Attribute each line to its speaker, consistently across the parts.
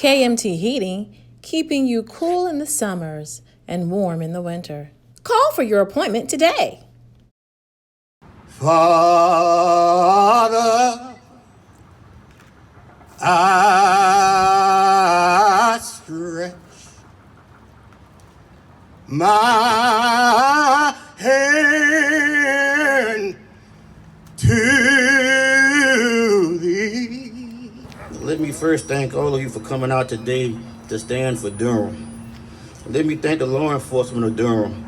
Speaker 1: KMT Heating, keeping you cool in the summers and warm in the winter. Call for your appointment today.
Speaker 2: Father, I stretch my hand to thee. Let me first thank all of you for coming out today to stand for Durham. Let me thank the law enforcement of Durham,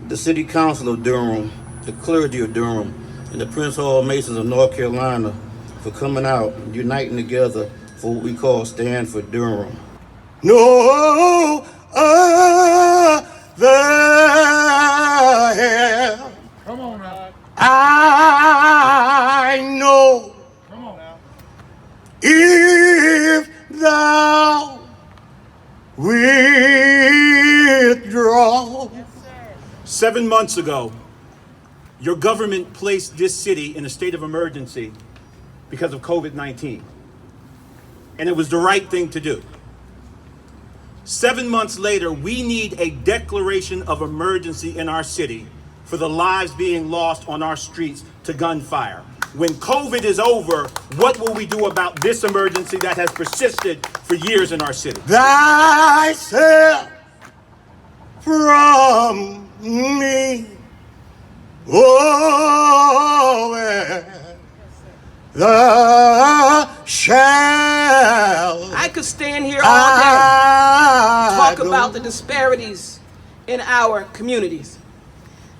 Speaker 2: the City Council of Durham, the Clergy of Durham, and the Prince Hall Masons of North Carolina for coming out and uniting together for what we call Stand for Durham. No other help.
Speaker 3: Come on now.
Speaker 2: I know.
Speaker 3: Come on now.
Speaker 2: If thou withdraw.
Speaker 3: 7 months ago, your government placed this city in a state of emergency because of COVID-19. And it was the right thing to do. 7 months later, we need a declaration of emergency in our city for the lives being lost on our streets to gunfire. When COVID is over, what will we do about this emergency that has persisted for years in our city?
Speaker 2: Thyself from me, oh, the shall.
Speaker 4: I could stand here all day, talk about the disparities in our communities.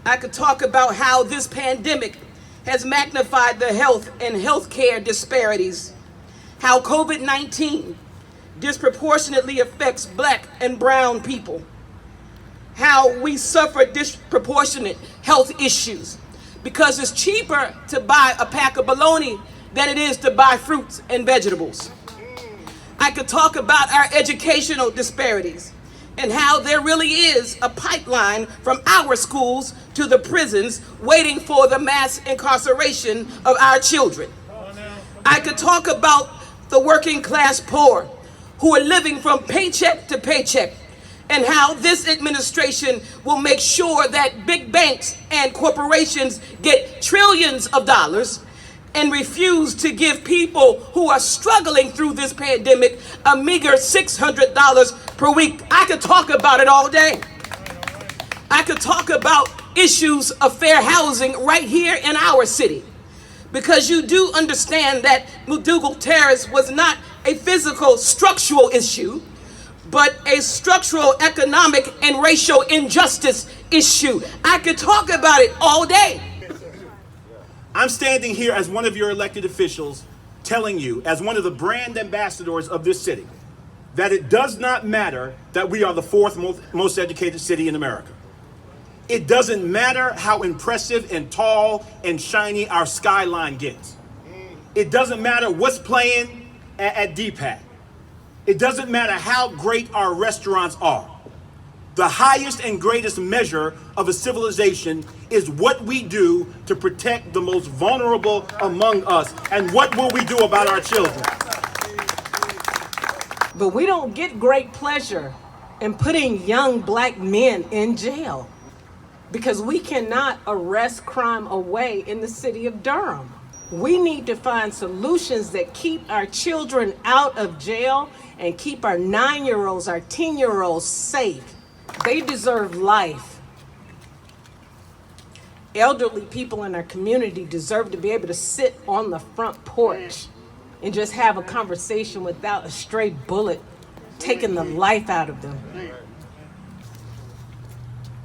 Speaker 4: I could talk about how this pandemic has magnified the health and healthcare disparities, how COVID-19 disproportionately affects Black and brown people, how we suffer disproportionate health issues because it's cheaper to buy a pack of bologna than it is to buy fruits and vegetables. I could talk about our educational disparities and how there really is a pipeline from our schools to the prisons waiting for the mass incarceration of our children. I could talk about the working class poor who are living from paycheck to paycheck and how this administration will make sure that big banks and corporations get trillions of dollars and refuse to give people who are struggling through this pandemic a meager $600 per week. I could talk about it all day. I could talk about issues of fair housing right here in our city, because you do understand that McDougal Terrace was not a physical structural issue, but a structural, economic, and racial injustice issue. I could talk about it all day.
Speaker 3: I'm standing here as one of your elected officials telling you, as one of the brand ambassadors of this city, that it does not matter that we are the fourth most educated city in America. It doesn't matter how impressive and tall and shiny our skyline gets. It doesn't matter what's playing at DPAC. It doesn't matter how great our restaurants are. The highest and greatest measure of a civilization is what we do to protect the most vulnerable among us. And what will we do about our children?
Speaker 5: But we don't get great pleasure in putting young Black men in jail, because we cannot arrest crime away in the city of Durham. We need to find solutions that keep our children out of jail and keep our 9-year-olds, our 10-year-olds safe. They deserve life. Elderly people in our community deserve to be able to sit on the front porch and just have a conversation without a stray bullet taking the life out of them.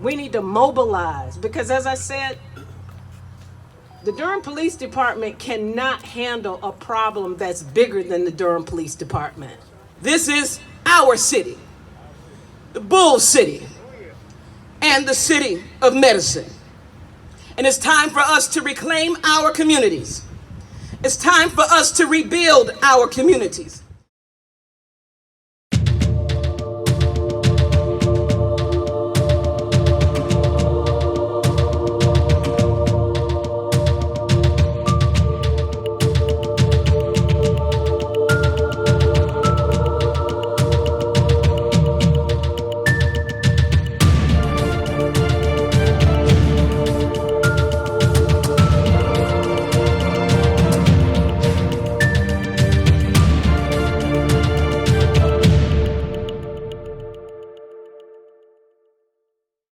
Speaker 5: We need to mobilize, because as I said, the Durham Police Department cannot handle a problem that's bigger than the Durham Police Department.
Speaker 4: This is our city, the Bull City, and the city of medicine. And it's time for us to reclaim our communities. It's time for us to rebuild our communities.